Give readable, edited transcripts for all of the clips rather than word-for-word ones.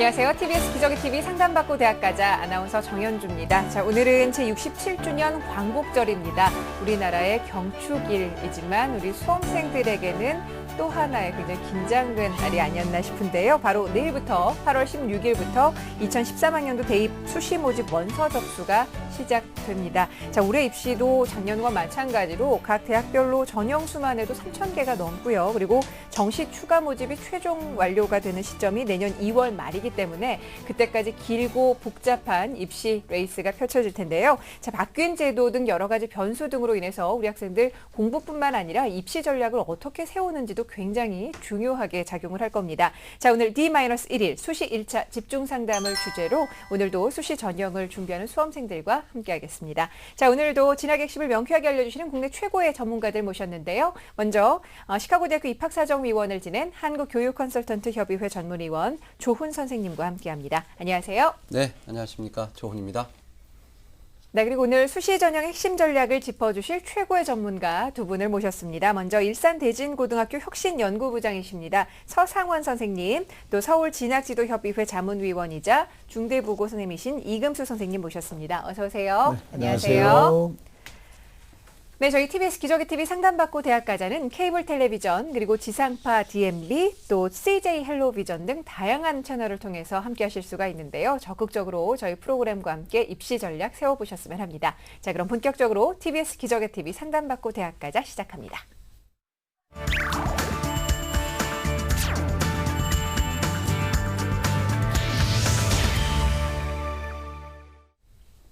안녕하세요. TBS 기적의TV 상담받고 대학가자 아나운서 정현주입니다. 자, 오늘은 제67주년 광복절입니다. 우리나라의 경축일이지만 우리 수험생들에게는 또 하나의 굉장히 긴장된 날이 아니었나 싶은데요. 바로 내일부터 8월 16일부터 2013학년도 대입 수시 모집 원서 접수가 시작됩니다. 자, 올해 입시도 작년과 마찬가지로 각 대학별로 전형 수만 해도 3,000개가 넘고요. 그리고 정시 추가 모집이 최종 완료가 되는 시점이 내년 2월 말이기 때문에 그때까지 길고 복잡한 입시 레이스가 펼쳐질 텐데요. 자, 바뀐 제도 등 여러 가지 변수 등으로 인해서 우리 학생들 공부뿐만 아니라 입시 전략을 어떻게 세우는지도 굉장히 중요하게 작용을 할 겁니다. 자, 오늘 D-1일 수시 1차 집중 상담을 주제로 오늘도 수시 전형을 준비하는 수험생들과 함께하겠습니다. 자, 오늘도 진학 핵심을 명쾌하게 알려주시는 국내 최고의 전문가들 모셨는데요. 먼저 시카고대학교 입학사정위원을 지낸 한국교육컨설턴트협의회 전문위원 조훈 선생님과 함께합니다. 안녕하세요. 네, 안녕하십니까. 조훈입니다. 네, 그리고 오늘 수시 전형 핵심 전략을 짚어주실 최고의 전문가 두 분을 모셨습니다. 먼저 일산대진고등학교 혁신연구부장이십니다. 서상원 선생님, 또 서울진학지도협의회 자문위원이자 중대부고 선생님이신 이금수 선생님 모셨습니다. 어서 오세요. 네, 안녕하세요. 네, 저희 TBS 기적의TV 상담받고 대학가자는 케이블 텔레비전, 그리고 지상파 DMB, 또 CJ 헬로비전 등 다양한 채널을 통해서 함께하실 수가 있는데요. 적극적으로 저희 프로그램과 함께 입시 전략 세워보셨으면 합니다. 자, 그럼 본격적으로 TBS 기적의TV 상담받고 대학가자 시작합니다.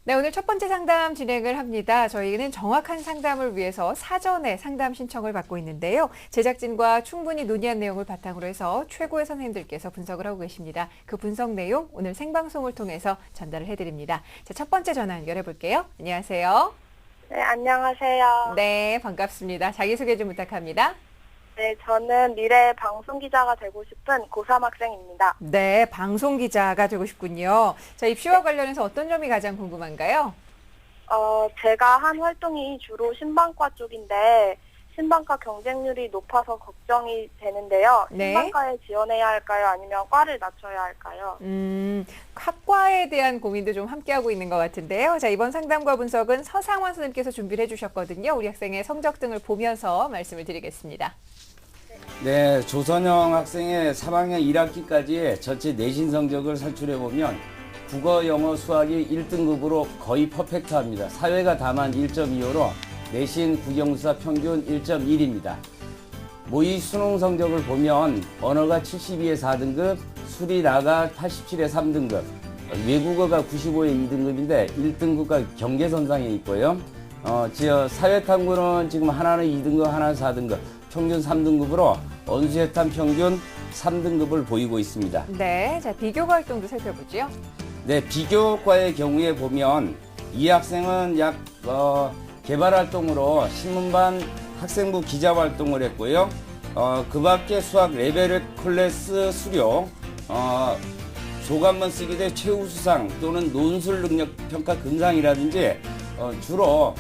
네, 오늘 첫 번째 상담 진행을 합니다. 저희는 정확한 상담을 위해서 사전에 상담 신청을 받고 있는데요. 제작진과 충분히 논의한 내용을 바탕으로 해서 최고의 선생님들께서 분석을 하고 계십니다. 그 분석 내용 오늘 생방송을 통해서 전달을 해드립니다. 자, 첫 번째 전화 연결해 볼게요. 안녕하세요. 네, 안녕하세요. 네, 반갑습니다. 자기소개 좀 부탁합니다. 네, 저는 미래 방송 기자가 되고 싶은 고3 학생입니다. 네, 방송 기자가 되고 싶군요. 자, 입시와 관련해서 어떤 점이 가장 궁금한가요? 제가 한 활동이 주로 신방과 쪽인데 신방과 경쟁률이 높아서 걱정이 되는데요. 네. 신방과에 지원해야 할까요? 아니면 과를 낮춰야 할까요? 학과에 대한 고민도 좀 함께하고 있는 것 같은데요. 자, 이번 상담과 분석은 서상원 선생님께서 준비를 해주셨거든요. 우리 학생의 성적 등을 보면서 말씀을 드리겠습니다. 네, 조선영 학생의 3학년 1학기까지의 전체 내신 성적을 살출해보면 국어, 영어, 수학이 1등급으로 거의 퍼펙트합니다. 사회가 다만 1.25로 내신 국영수사 평균 1.1입니다. 모의 수능 성적을 보면 언어가 72에 4등급, 수리라가 87에 3등급, 외국어가 95에 2등급인데 1등급과 경계선상에 있고요. 사회탐구는 지금 하나는 2등급, 하나는 4등급, 평균 3등급으로 언수회탐 평균 3등급을 보이고 있습니다. 네, 자, 비교과 활동도 살펴보죠. 네, 비교과의 경우에 보면 이 학생은 개발활동으로 신문반 학생부 기자활동을 했고요. 그 밖에 수학 레벨 클래스 수료, 소감문 쓰기 대 최우수상 또는 논술 능력 평가 금상이라든지 주로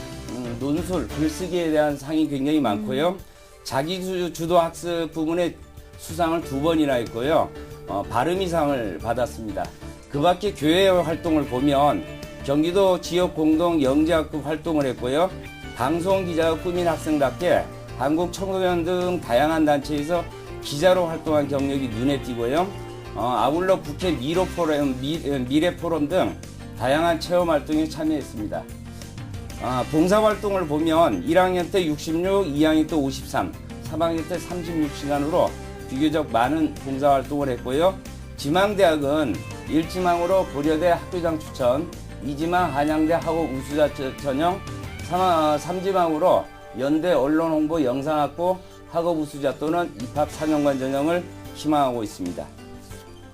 논술, 글쓰기에 대한 상이 굉장히 많고요. 자기주도 학습 부문에 수상을 2번이나 했고요. 발음이상을 받았습니다. 그 밖에 교회 활동을 보면 경기도 지역 공동 영재학급 활동을 했고요. 방송 기자가 꾸민 학생답게 한국 청소년 등 다양한 단체에서 기자로 활동한 경력이 눈에 띄고요. 아울러 국회 미래 포럼 등 다양한 체험 활동에 참여했습니다. 봉사활동을 보면 1학년 때 66, 2학년 때 53, 3학년 때 36시간으로 비교적 많은 봉사활동을 했고요. 지망대학은 1지망으로 고려대 학교장 추천, 2지망 한양대 학업 우수자 전형, 3지망으로 연대 언론홍보 영상학부 학업 우수자 또는 입학 4년간 전형을 희망하고 있습니다.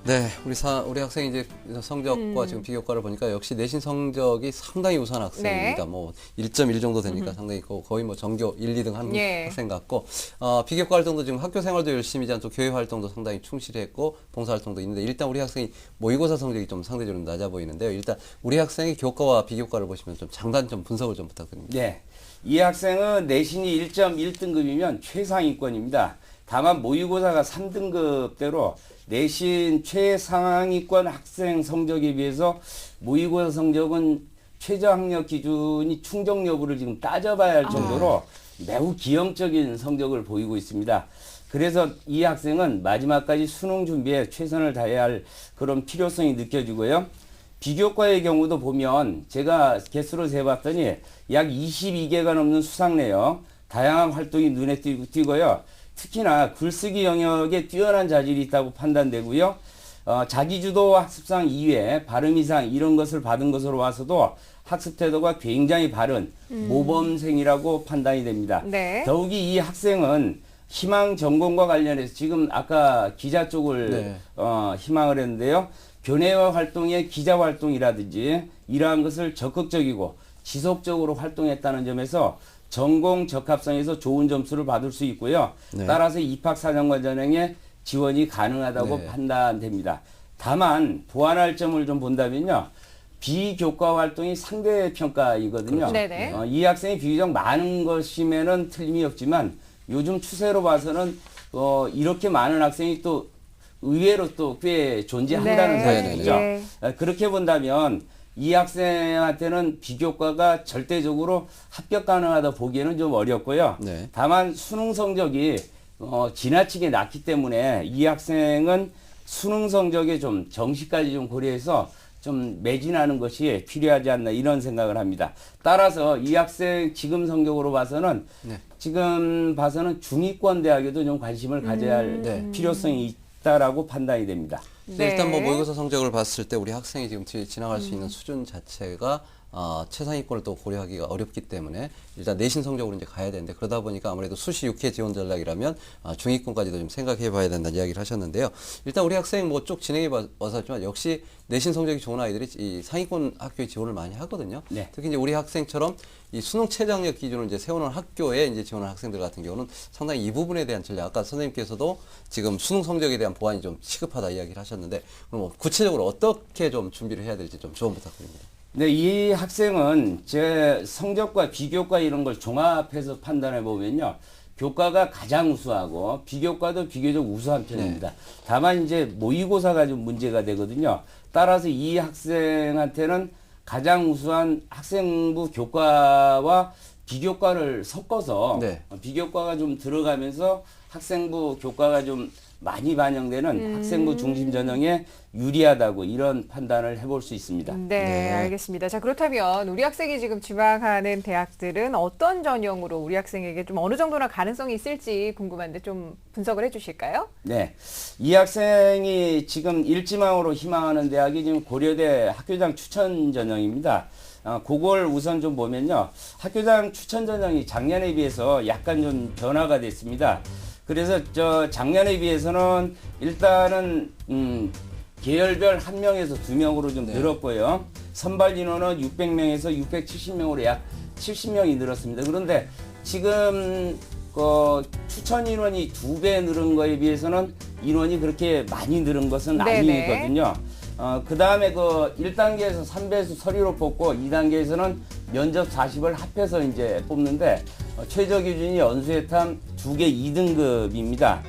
네, 우리 학생이 이제 성적과 지금 비교과를 보니까 역시 내신 성적이 상당히 우수한 학생입니다. 네. 뭐 1.1 정도 되니까 상당히 거의 뭐 전교 1, 2등 하는 예. 학생 같고, 비교과 활동도 지금 학교 생활도 열심히지만 또 교회 활동도 상당히 충실했고 봉사 활동도 있는데 일단 우리 학생이 모의고사 성적이 좀 상대적으로 낮아 보이는데요. 일단 우리 학생이 교과와 비교과를 보시면 좀 장단점 분석을 좀 부탁드립니다. 네, 이 학생은 내신이 1.1등급이면 최상위권입니다. 다만 모의고사가 3등급대로 내신 최상위권 학생 성적에 비해서 모의고사 성적은 최저학력 기준이 충족 여부를 지금 따져봐야 할 정도로 매우 기형적인 성적을 보이고 있습니다. 그래서 이 학생은 마지막까지 수능 준비에 최선을 다해야 할 그런 필요성이 느껴지고요. 비교과의 경우도 보면 제가 개수로 세봤더니 약 22개가 넘는 수상 내역, 다양한 활동이 눈에 띄고요. 특히나 글쓰기 영역에 뛰어난 자질이 있다고 판단되고요. 자기주도 학습상 2회, 발음 이상 이런 것을 받은 것으로 봐서도 학습 태도가 굉장히 바른 모범생이라고 판단이 됩니다. 네. 더욱이 이 학생은 희망 전공과 관련해서 지금 아까 기자 쪽을 네. 희망을 했는데요. 교내화 활동의 기자 활동이라든지 이러한 것을 적극적이고 지속적으로 활동했다는 점에서 전공 적합성에서 좋은 점수를 받을 수 있고요. 네. 따라서 입학사정관 전형에 지원이 가능하다고 네. 판단됩니다. 다만 보완할 점을 좀 본다면요. 비교과 활동이 상대 평가이거든요. 그렇죠. 네네. 이 학생이 비교적 많은 것임에는 틀림이 없지만 요즘 추세로 봐서는 이렇게 많은 학생이 또 의외로 또 꽤 존재한다는 네. 사실이죠. 예. 그렇게 본다면 이 학생한테는 비교과가 절대적으로 합격 가능하다 보기에는 좀 어렵고요. 네. 다만 수능 성적이 지나치게 낮기 때문에 이 학생은 수능 성적에 좀 정시까지 좀 고려해서 좀 매진하는 것이 필요하지 않나 이런 생각을 합니다. 따라서 이 학생 지금 성적으로 봐서는 네. 지금 봐서는 중위권 대학에도 좀 관심을 가져야 할 네. 필요성이 있다라고 판단이 됩니다. 네. 일단 뭐 네. 모의고사 성적을 봤을 때 우리 학생이 지금 지나갈 수 있는 수준 자체가 최상위권을 또 고려하기가 어렵기 때문에 일단 내신 성적으로 이제 가야 되는데 그러다 보니까 아무래도 수시 6회 지원 전략이라면 중위권까지도 좀 생각해 봐야 된다는 이야기를 하셨는데요. 일단 우리 학생 뭐 쭉 진행해 봤지만 역시 내신 성적이 좋은 아이들이 이 상위권 학교에 지원을 많이 하거든요. 네. 특히 이제 우리 학생처럼 이 수능 최저학력 기준을 이제 세우는 학교에 이제 지원하는 학생들 같은 경우는 상당히 이 부분에 대한 전략, 아까 선생님께서도 지금 수능 성적에 대한 보완이 좀 시급하다 이야기를 하셨는데 그럼 뭐 구체적으로 어떻게 좀 준비를 해야 될지 좀 조언 부탁드립니다. 네, 이 학생은 제 성적과 비교과 이런 걸 종합해서 판단해 보면요. 교과가 가장 우수하고 비교과도 비교적 우수한 편입니다. 다만 이제 모의고사가 좀 문제가 되거든요. 따라서 이 학생한테는 가장 우수한 학생부 교과와 비교과를 섞어서 네. 비교과가 좀 들어가면서 학생부 교과가 좀 많이 반영되는 학생부 중심 전형에 유리하다고 이런 판단을 해볼 수 있습니다. 네, 네. 알겠습니다. 자, 그렇다면 우리 학생이 지금 지망하는 대학들은 어떤 전형으로 우리 학생에게 좀 어느 정도나 가능성이 있을지 궁금한데 좀 분석을 해주실까요? 네. 이 학생이 지금 일지망으로 희망하는 대학이 지금 고려대 학교장 추천 전형입니다. 그걸 우선 좀 보면요. 학교장 추천 전형이 작년에 비해서 약간 좀 변화가 됐습니다. 그래서 작년에 비해서는 일단은 계열별 1명에서 2명으로 좀 늘었고요. 선발 인원은 600명에서 670명으로 약 70명이 늘었습니다. 그런데 지금 추천 인원이 2배 늘은 거에 비해서는 인원이 그렇게 많이 늘은 것은 네네. 아니거든요. 그 다음에 1단계에서 3배수 서류로 뽑고 2단계에서는 면접 40을 합해서 이제 뽑는데 최저 기준이 연수회탐 2개 2등급입니다.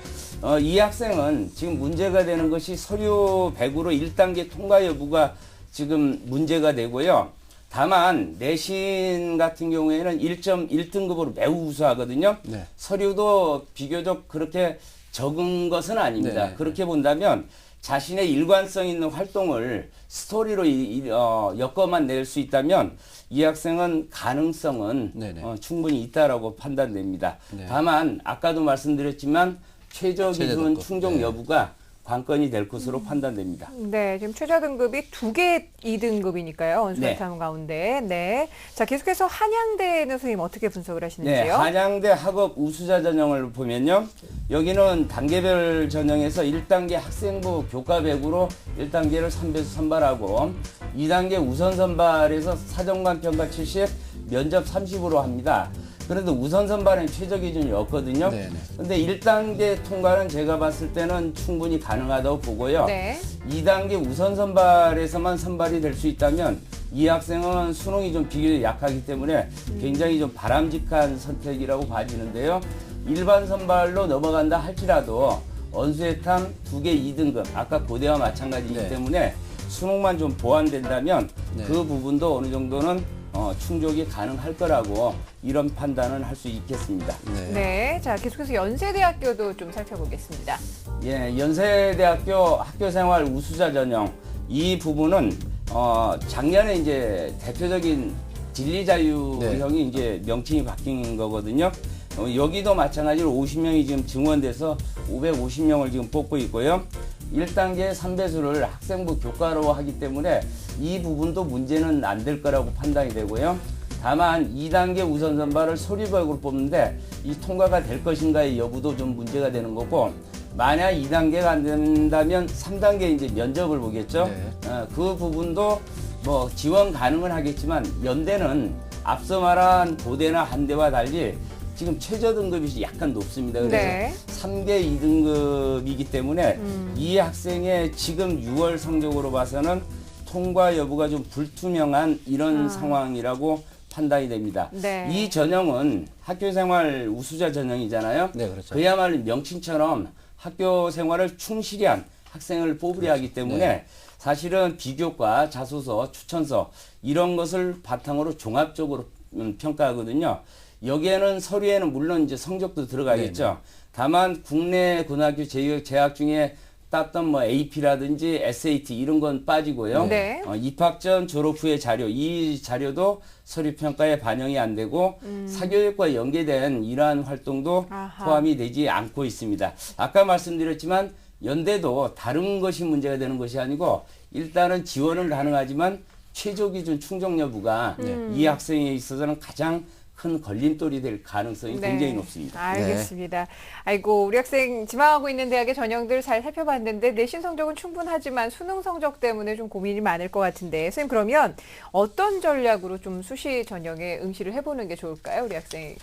이 학생은 지금 문제가 되는 것이 서류 100으로 1단계 통과 여부가 지금 문제가 되고요. 다만 내신 같은 경우에는 1.1등급으로 매우 우수하거든요. 네. 서류도 비교적 그렇게 적은 것은 아닙니다. 네. 그렇게 본다면 자신의 일관성 있는 활동을 스토리로 엮어만 낼 수 있다면 이 학생은 가능성은 네네. 충분히 있다라고 판단됩니다. 네. 다만 아까도 말씀드렸지만 최저 기준 등급. 충족 네. 여부가 관건이 될 것으로 판단됩니다. 네, 지금 최저 등급이 2개 2등급이니까요. 원수회탐 네. 가운데. 네. 자, 계속해서 한양대는 선생님 어떻게 분석을 네, 하시는지요? 한양대 학업 우수자 전형을 보면요. 여기는 단계별 전형에서 1단계 학생부 교과 100으로 1단계를 3배수 선발하고 2단계 우선 선발에서 사정관 평가 70, 면접 30으로 합니다. 그런데 우선 선발은 최저 기준이 없거든요. 네네. 근데 1단계 통과는 제가 봤을 때는 충분히 가능하다고 보고요. 네. 2단계 우선 선발에서만 선발이 될 수 있다면 이 학생은 수능이 좀 비교적 약하기 때문에 굉장히 좀 바람직한 선택이라고 봐지는데요. 일반 선발로 넘어간다 할지라도 언수회탐 2개 2등급 아까 고대와 마찬가지이기 네. 때문에 수능만 좀 보완된다면 네. 그 부분도 어느 정도는 충족이 가능할 거라고 이런 판단을 할 수 있겠습니다. 네. 네, 자 계속해서 연세대학교도 좀 살펴보겠습니다. 예, 연세대학교 학교생활 우수자 전형 이 부분은 작년에 이제 대표적인 진리자유형이 이제 명칭이 바뀐 거거든요. 여기도 마찬가지로 50명이 지금 증원돼서 550명을 지금 뽑고 있고요. 1단계 3배수를 학생부 교과로 하기 때문에 이 부분도 문제는 안 될 거라고 판단이 되고요. 다만 2단계 우선 선발을 서류별로 뽑는데 이 통과가 될 것인가의 여부도 좀 문제가 되는 거고, 만약 2단계가 안 된다면 3단계 이제 면접을 보겠죠. 네. 그 부분도 뭐 지원 가능은 하겠지만 연대는 앞서 말한 고대나 한대와 달리 지금 최저 등급이 약간 높습니다. 그래서 네. 3개 2등급이기 때문에 이 학생의 지금 6월 성적으로 봐서는 통과 여부가 좀 불투명한 이런 상황이라고 판단이 됩니다. 네. 이 전형은 학교생활 우수자 전형이잖아요. 네, 그렇죠. 그야말로 명칭처럼 학교 생활을 충실히 한 학생을 뽑으려 하기 때문에 네. 사실은 비교과, 자소서, 추천서 이런 것을 바탕으로 종합적으로 평가하거든요. 여기에는 서류에는 물론 이제 성적도 들어가겠죠. 네네. 다만 국내 고등학교 재학 중에 땄던 뭐 AP라든지 SAT 이런 건 빠지고요. 네. 입학 전 졸업 후의 자료, 이 자료도 서류 평가에 반영이 안 되고 사교육과 연계된 이러한 활동도 아하. 포함이 되지 않고 있습니다. 아까 말씀드렸지만 연대도 다른 것이 문제가 되는 것이 아니고 일단은 지원은 가능하지만 최저 기준 충족 여부가 이 학생에 있어서는 가장 큰 걸림돌이 될 가능성이 네. 굉장히 높습니다. 알겠습니다. 아이고, 우리 학생 지망하고 있는 대학의 전형들 잘 살펴봤는데 내신 성적은 충분하지만 수능 성적 때문에 좀 고민이 많을 것 같은데, 선생님 그러면 어떤 전략으로 좀 수시 전형에 응시를 해보는 게 좋을까요, 우리 학생?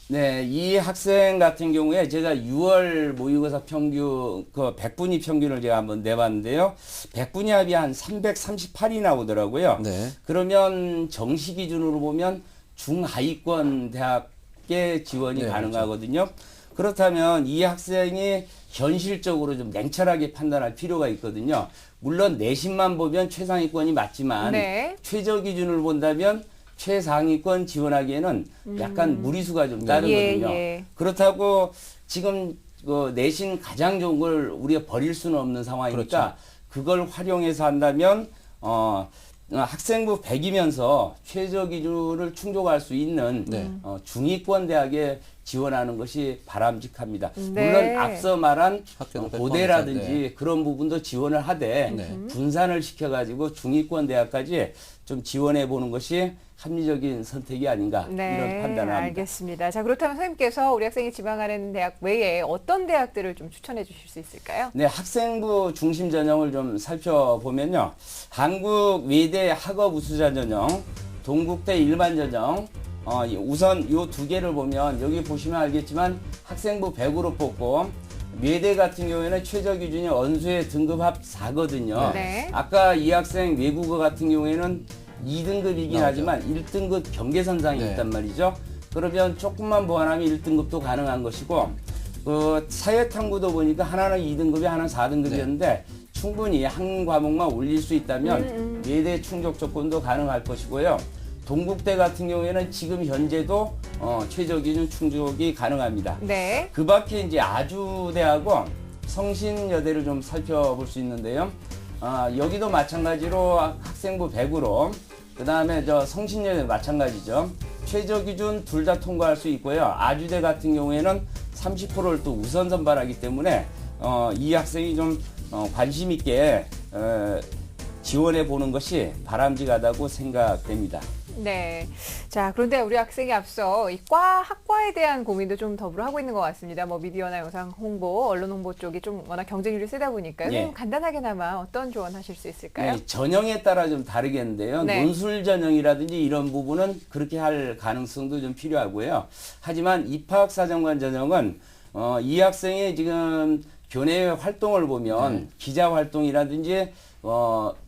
네, 이 학생 같은 경우에 제가 6월 모의고사 평균, 100분위 평균을 제가 한번 내봤는데요. 100분위 합이 한 338이 나오더라고요. 네. 그러면 정시 기준으로 보면 중하위권 대학에 지원이 네, 가능하거든요. 그렇다면 이 학생이 현실적으로 좀 냉철하게 판단할 필요가 있거든요. 물론 내신만 보면 최상위권이 맞지만 네. 최저 기준을 본다면 최상위권 지원하기에는 약간 무리수가 좀 따르거든요. 예. 그렇다고 지금 내신 가장 좋은 걸 우리가 버릴 수는 없는 상황이니까 그렇죠. 그걸 활용해서 한다면 학생부 100이면서 최저 기준을 충족할 수 있는 네. 중위권 대학에 지원하는 것이 바람직합니다. 네. 물론 앞서 말한 학교도 고대라든지 포함해서, 그런 부분도 지원을 하되 네. 분산을 시켜가지고 중위권 대학까지 좀 지원해 보는 것이 합리적인 선택이 아닌가 네, 이런 판단을 합니다. 알겠습니다. 자, 그렇다면 선생님께서 우리 학생이 지망하는 대학 외에 어떤 대학들을 좀 추천해 주실 수 있을까요? 네, 학생부 중심 전형을 좀 살펴보면요. 한국 외대 학업 우수자 전형, 동국대 일반 전형, 우선 이 두 개를 보면 여기 보시면 알겠지만 학생부 100으로 뽑고 외대 같은 경우에는 최저 기준이 언수의 등급 합 4거든요. 네. 아까 이 학생 외국어 같은 경우에는 2등급이긴 나오죠. 하지만 1등급 경계선상이 네. 있단 말이죠. 그러면 조금만 보완하면 1등급도 가능한 것이고, 사회탐구도 보니까 하나는 2등급이 하나는 4등급이었는데 충분히 한 과목만 올릴 수 있다면 외대 충족 조건도 가능할 것이고요. 동국대 같은 경우에는 지금 현재도 최저 기준 충족이 가능합니다. 네. 그 밖에 이제 아주대하고 성신여대를 좀 살펴볼 수 있는데요. 여기도 마찬가지로 학생부 100으로, 그 다음에 성신여대 마찬가지죠. 최저 기준 둘 다 통과할 수 있고요. 아주대 같은 경우에는 30%를 또 우선 선발하기 때문에 이 학생이 좀 관심 있게 지원해 보는 것이 바람직하다고 생각됩니다. 네. 자, 그런데 우리 학생이 앞서 이 학과에 대한 고민도 좀 더불어 하고 있는 것 같습니다. 뭐 미디어나 영상 홍보, 언론 홍보 쪽이 좀 워낙 경쟁률이 세다 보니까요. 예. 좀 간단하게나마 어떤 조언 하실 수 있을까요? 네, 전형에 따라 좀 다르겠는데요. 네. 논술 전형이라든지 이런 부분은 그렇게 할 가능성도 좀 필요하고요. 하지만 입학사정관 전형은 이 학생이 지금 교내 활동을 보면 기자 활동이라든지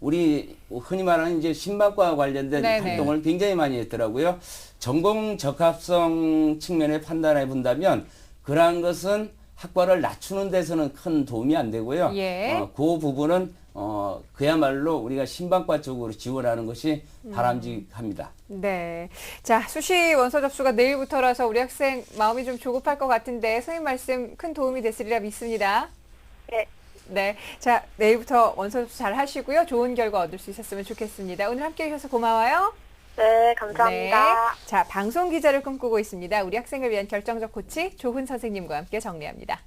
우리 흔히 말하는 이제 신박과 관련된 네네. 활동을 굉장히 많이 했더라고요. 전공 적합성 측면에 판단해 본다면 그러한 것은 학과를 낮추는 데서는 큰 도움이 안 되고요. 예. 그 부분은 그야말로 우리가 신방과 쪽으로 지원하는 것이 바람직합니다. 네. 자, 수시 원서 접수가 내일부터라서 우리 학생 마음이 좀 조급할 것 같은데 선생님 말씀 큰 도움이 됐으리라 믿습니다. 네. 네. 자, 내일부터 원서 접수 잘 하시고요. 좋은 결과 얻을 수 있었으면 좋겠습니다. 오늘 함께 해주셔서 고마워요. 네, 감사합니다. 네. 자, 방송 기자를 꿈꾸고 있습니다. 우리 학생을 위한 결정적 코치 조훈 선생님과 함께 정리합니다.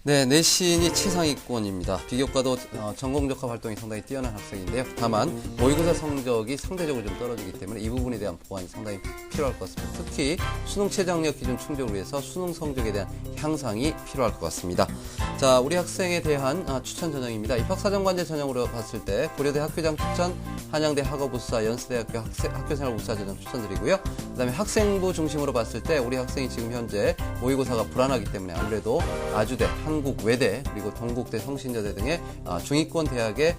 네, 내신이 최상위권입니다. 비교과도 전공적합 활동이 상당히 뛰어난 학생인데요. 다만 모의고사 성적이 상대적으로 좀 떨어지기 때문에 이 부분에 대한 보완이 상당히 필요할 것 같습니다. 특히 수능 최저학력 기준 충족을 위해서 수능 성적에 대한 향상이 필요할 것 같습니다. 자, 우리 학생에 대한 추천 전형입니다. 입학사정관제 전형으로 봤을 때 고려대 학교장 추천, 한양대 학업우수사, 연세대학교 학교생활우수사 전형 추천드리고요. 그다음에 학생부 중심으로 봤을 때 우리 학생이 지금 현재 모의고사가 불안하기 때문에 아무래도 아주대, 한국외대, 그리고 동국대, 성신여대 등의 중위권 대학의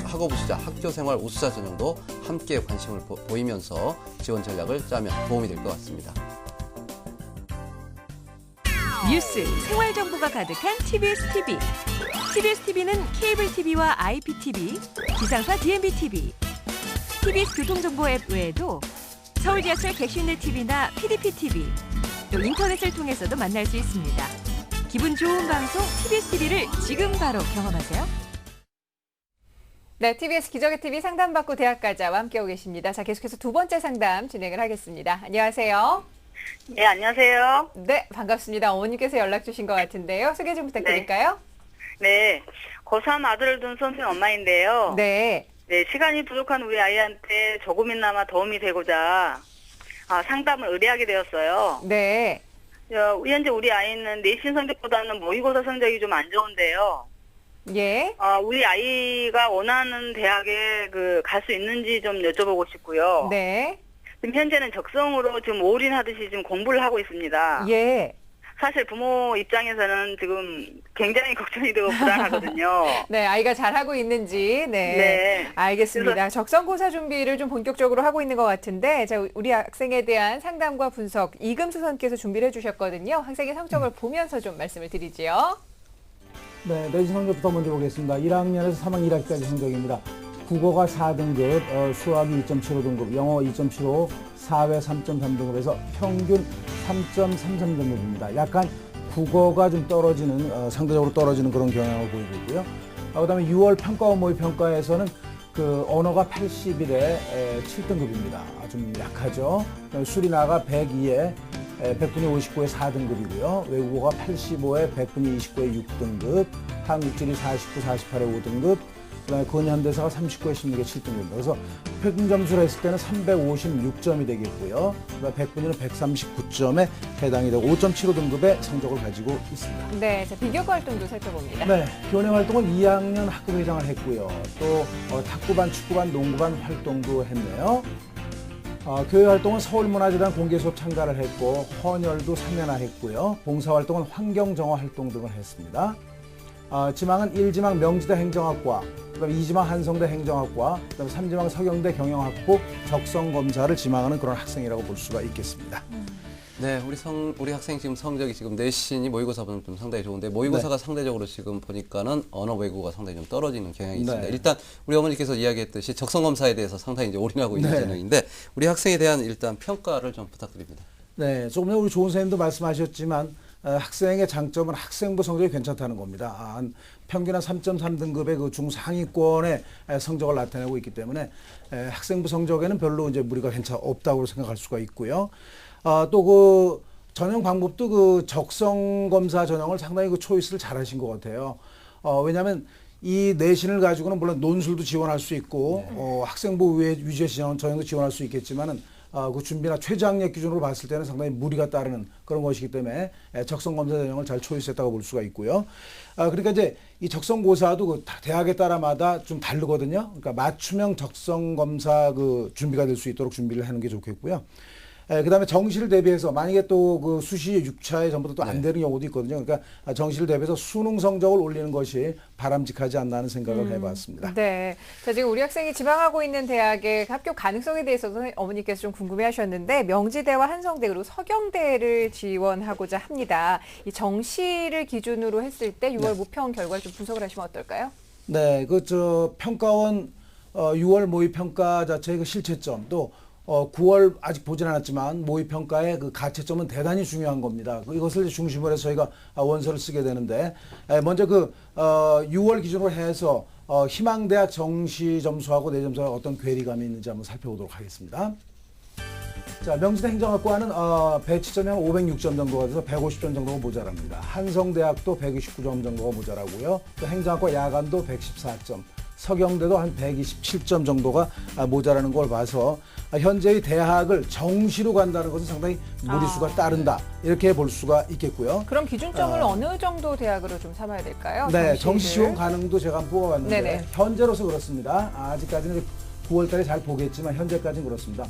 학업우수자, 학교생활 우수자 전형도 함께 관심을 보이면서 지원 전략을 짜면 도움이 될 것 같습니다. 뉴스, 생활 정보가 가득한 TBS TV. TBS TV는 케이블 TV와 IPTV, 지상파 DMB TV, TBS 교통정보 앱 외에도 서울지하철 객실내 TV나 PDP TV, 또 인터넷을 통해서도 만날 수 있습니다. 기분 좋은 방송 TBS TV를 지금 바로 경험하세요. 네, TBS 기적의 TV 상담받고 대학가자와 함께하고 계십니다. 자, 계속해서 두 번째 상담 진행을 하겠습니다. 안녕하세요. 네, 안녕하세요. 네, 반갑습니다. 어머님께서 연락 주신 것 같은데요. 소개 좀 부탁드릴까요? 네, 고3 아들을 둔 선생 엄마인데요. 네. 네, 시간이 부족한 우리 아이한테 조금이나마 도움이 되고자 상담을 의뢰하게 되었어요. 네. 현재 우리 아이는 내신 성적보다는 모의고사 성적이 좀 안 좋은데요. 예. 우리 아이가 원하는 대학에 갈 수 있는지 좀 여쭤보고 싶고요. 네. 지금 현재는 적성으로 지금 올인하듯이 지금 공부를 하고 있습니다. 예. 사실 부모 입장에서는 지금 굉장히 걱정이 되고 불안하거든요. 네, 아이가 잘하고 있는지. 네. 네. 알겠습니다. 적성고사 준비를 좀 본격적으로 하고 있는 것 같은데, 자, 우리 학생에 대한 상담과 분석, 이금수 선께서 준비를 해주셨거든요. 학생의 성적을 보면서 좀 말씀을 드리지요. 네, 내신 성적부터 먼저 보겠습니다. 1학년에서 3학년 1학기까지 성적입니다. 국어가 4등급, 수학이 2.75등급, 영어 2.75, 사회 3.3등급에서 평균 3.33등급입니다. 약간 국어가 좀 떨어지는, 상대적으로 떨어지는 그런 경향을 보이고 있고요. 그다음에 6월 평가원 모의 평가에서는 언어가 81에 7등급입니다. 좀 약하죠. 수리나가 102에 100분위 59에 4등급이고요. 외국어가 85에 100분위 29에 6등급, 한국지리 49, 48에 5등급, 그다음에 근현대사가 39에 16에 7등급입니다. 그래서 평균 점수로 했을 때는 356점이 되겠고요. 그다음에 100분위는 139점에 해당이 되고 5.75등급의 성적을 가지고 있습니다. 네, 자, 비교과 활동도 살펴봅니다. 네, 교내 활동은 2학년 학급회장을 했고요. 또 탁구반, 축구반, 농구반 활동도 했네요. 교회 활동은 서울문화재단 공개수업 참가를 했고 헌혈도 3회나 했고요. 봉사활동은 환경정화 활동 등을 했습니다. 지망은 1지망 명지대 행정학과, 그다음에 2지망 한성대 행정학과, 그다음에 3지망 서경대 경영학부 적성검사를 지망하는 그런 학생이라고 볼 수가 있겠습니다. 네, 우리 학생 지금 성적이 지금 내신이 모의고사보다는 좀 상당히 좋은데 모의고사가 상대적으로 지금 보니까는 언어 외국어가 상당히 좀 떨어지는 경향이 있습니다. 일단 우리 어머니께서 이야기했듯이 적성검사에 대해서 상당히 이제 올인하고 있는 전형인데 우리 학생에 대한 일단 평가를 좀 부탁드립니다. 네, 조금 전에 우리 조은 선생님도 말씀하셨지만 학생의 장점은 학생부 성적이 괜찮다는 겁니다. 평균 한 3.3등급의 그 중상위권의 성적을 나타내고 있기 때문에 학생부 성적에는 별로 이제 무리가 없다고 생각할 수가 있고요. 또 전형 방법도 적성검사 전형을 상당히 초이스를 잘 하신 것 같아요. 왜냐하면 이 내신을 가지고는 물론 논술도 지원할 수 있고 학생부 위주의 전형도 지원할 수 있겠지만은 그 준비나 최저학력 기준으로 봤을 때는 상당히 무리가 따르는 그런 것이기 때문에 적성검사 전형을 잘 초이스했다고 볼 수가 있고요. 그러니까 이제 이 적성고사도 그 대학에 따라마다 좀 다르거든요. 그러니까 맞춤형 적성검사 준비가 될 수 있도록 준비를 하는 게 좋겠고요. 그다음에 정시를 대비해서 만약에 또 그 수시 6차에 전부 다 또 안 되는 경우도 있거든요. 그러니까 정시를 대비해서 수능 성적을 올리는 것이 바람직하지 않나 하는 생각을 해봤습니다. 네. 자, 지금 우리 학생이 지망하고 있는 대학의 합격 가능성에 대해서도 어머니께서 좀 궁금해하셨는데 명지대와 한성대 그리고 서경대를 지원하고자 합니다. 이 정시를 기준으로 했을 때 6월 모평 결과를 좀 분석을 하시면 어떨까요? 네, 평가원 6월 모의 평가 자체의 그 실채점 또 9월 아직 보진 않았지만 모의 평가의 그 가채점은 대단히 중요한 겁니다. 이것을 중심으로 해서 저희가 원서를 쓰게 되는데 먼저 6월 기준으로 해서 희망대학 정시 점수하고 내 점수와 어떤 괴리감이 있는지 한번 살펴보도록 하겠습니다. 자, 명지대 행정학과는 배치점이 한 506점 정도가 돼서 150점 정도가 모자랍니다. 한성대학도 129점 정도가 모자라고요. 또 행정학과 야간도 114점. 서경대도 한 127점 정도가 모자라는 걸 봐서 현재의 대학을 정시로 간다는 것은 상당히 무리수가 따른다. 이렇게 볼 수가 있겠고요. 그럼 기준점을 어느 정도 대학으로 좀 삼아야 될까요? 네, 정시를? 정시 지원 가능도 제가 한번 뽑아봤는데 네네. 현재로서 그렇습니다. 아직까지는 9월 달에 잘 보겠지만 현재까지는 그렇습니다.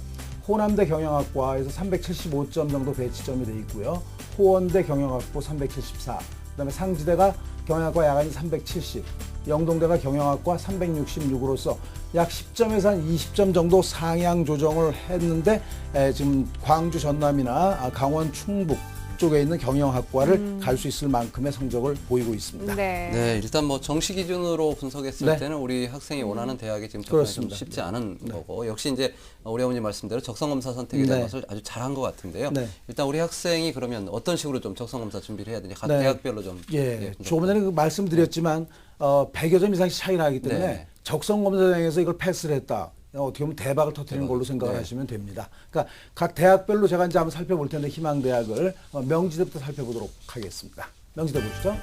호남대 경영학과에서 375점 정도 배치점이 돼 있고요. 호원대 경영학부 374, 그다음에 상지대가 경영학과 야간이 370, 영동대가 경영학과 366으로서 약 10점에서 한 20점 정도 상향 조정을 했는데 지금 광주 전남이나 강원 충북 쪽에 있는 경영학과를 갈 수 있을 만큼의 성적을 보이고 있습니다. 네. 네, 일단 뭐 정시 기준으로 분석했을 네. 때는 우리 학생이 원하는 대학에 지금 접근이 좀 그렇습니다. 쉽지 않은 거고 역시 이제 우리 어머니 말씀대로 적성검사 선택에 대한 네. 것을 아주 잘한 것 같은데요. 네. 일단 우리 학생이 그러면 어떤 식으로 좀 적성검사 준비를 해야 되는지 각 네. 대학별로 좀 예, 조금 전에 말씀드렸지만 100여 점 이상씩 차이 나기 때문에 네. 적성검사장에서 이걸 패스를 했다. 어떻게 보면 대박을 터뜨리는 걸로 생각을 네. 하시면 됩니다. 그러니까 각 대학별로 제가 이제 한번 살펴볼 텐데 희망대학을 명지대부터 살펴보도록 하겠습니다. 명지대 보시죠.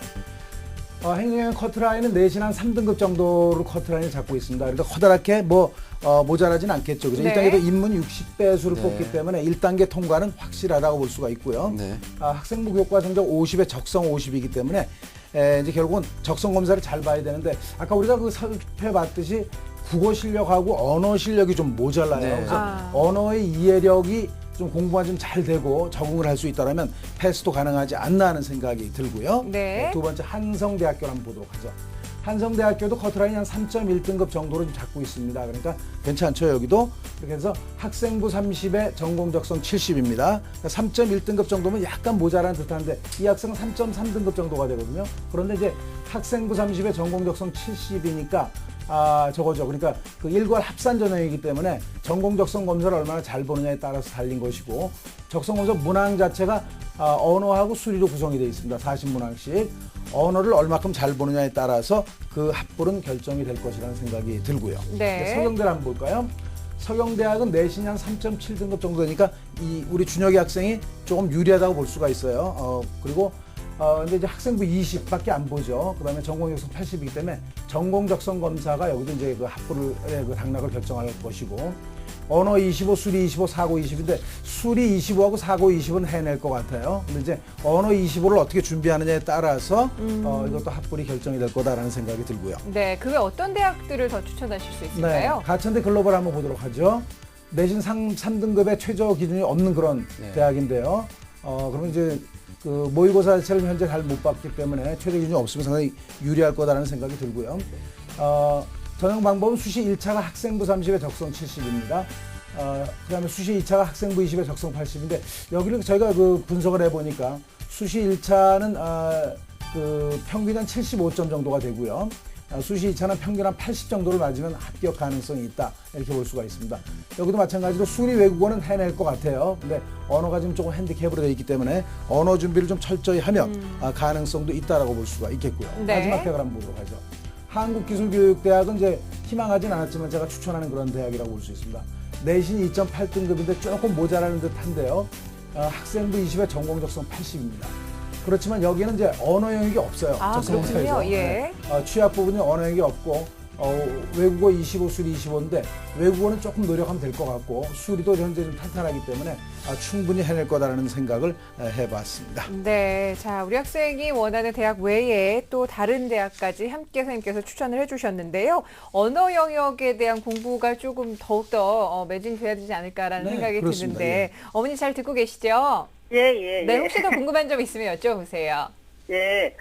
행정형 커트라인은 내신 한 3등급 정도로 커트라인을 잡고 있습니다. 그러니까 커다랗게 모자라진 않겠죠. 그죠? 네. 1단계도 인문 60배수를 네. 뽑기 때문에 1단계 통과는 확실하다고 볼 수가 있고요. 네. 학생부 교과 성적 50에 적성 50이기 때문에 이제 결국은 적성 검사를 잘 봐야 되는데 아까 우리가 그 살펴봤듯이 국어 실력하고 언어 실력이 좀 모자라요. 네. 그래서 언어의 이해력이 좀 공부가 좀 잘 되고 적응을 할 수 있다면 패스도 가능하지 않나 하는 생각이 들고요. 네. 두 번째 한성대학교를 한번 보도록 하죠. 한성대학교도 커트라인이 한 3.1등급 정도로 좀 잡고 있습니다. 그러니까 괜찮죠, 여기도. 이렇게 해서 학생부 30에 전공 적성 70입니다. 그러니까 3.1등급 정도면 약간 모자란 듯한데 이 학생은 3.3등급 정도가 되거든요. 그런데 이제 학생부 30에 전공 적성 70이니까 저거죠. 그러니까 그 일괄 합산 전형이기 때문에 전공 적성 검사를 얼마나 잘 보느냐에 따라서 달린 것이고 적성 검사 문항 자체가 언어하고 수리로 구성이 되어 있습니다. 40문항씩. 언어를 얼마큼 잘 보느냐에 따라서 그 합불은 결정이 될 것이라는 생각이 들고요. 네. 서경대를 한번 볼까요? 서경대학은 내신이 한 3.7등급 정도 되니까 우리 준혁이 학생이 조금 유리하다고 볼 수가 있어요. 그리고 근데 이제 학생부 20밖에 안 보죠. 그다음에 전공 적성 80이기 때문에 전공 적성 검사가 여기도 이제 그 합불의 그 당락을 결정할 것이고 언어 25, 수리 25, 사고 20인데 수리 25하고 사고 20은 해낼 것 같아요. 근데 이제 언어 25를 어떻게 준비하느냐에 따라서 이것도 합불이 결정이 될 거다라는 생각이 들고요. 네, 그 외 어떤 대학들을 더 추천하실 수 있을까요? 가천대 글로벌 한번 보도록 하죠. 내신 3등급의 최저 기준이 없는 그런 네. 대학인데요. 그러면 이제 그 모의고사 자체를 현재 잘 못 봤기 때문에 최저 기준이 없으면 상당히 유리할 거다라는 생각이 들고요. 전형 방법은 수시 1차가 학생부 30에 적성 70입니다. 그다음에 수시 2차가 학생부 20에 적성 80인데 여기를 저희가 그 분석을 해보니까 수시 1차는 그 평균 한 75점 정도가 되고요. 수시 2차는 평균 한 80 정도를 맞으면 합격 가능성이 있다 이렇게 볼 수가 있습니다. 여기도 마찬가지로 수리 외국어는 해낼 것 같아요. 근데 언어가 지금 조금 핸디캡으로 되어 있기 때문에 언어 준비를 좀 철저히 하면 가능성도 있다라고 볼 수가 있겠고요. 네. 마지막 대학을 한번 보도록 하죠. 한국기술교육대학은 이제 희망하진 않았지만 제가 추천하는 그런 대학이라고 볼 수 있습니다. 내신 2.8등급인데 조금 모자라는 듯한데요. 학생부 20에 전공 적성 80입니다. 그렇지만 여기는 이제 언어 영역이 없어요. 적성검사에서. 그렇군요. 예. 취약 부분이 언어 영역이 없고 외국어 25, 수리 25인데 외국어는 조금 노력하면 될 것 같고 수리도 현재 좀 탄탄하기 때문에 충분히 해낼 거다라는 생각을 해봤습니다. 네, 자, 우리 학생이 원하는 대학 외에 또 다른 대학까지 함께 선생님께서 추천을 해주셨는데요. 언어 영역에 대한 공부가 조금 더욱더 매진이 돼야 되지 않을까라는 네, 생각이 그렇습니다. 드는데 예. 어머니 잘 듣고 계시죠? 예. 네, 혹시 더 궁금한 점 있으면 여쭤보세요. 예.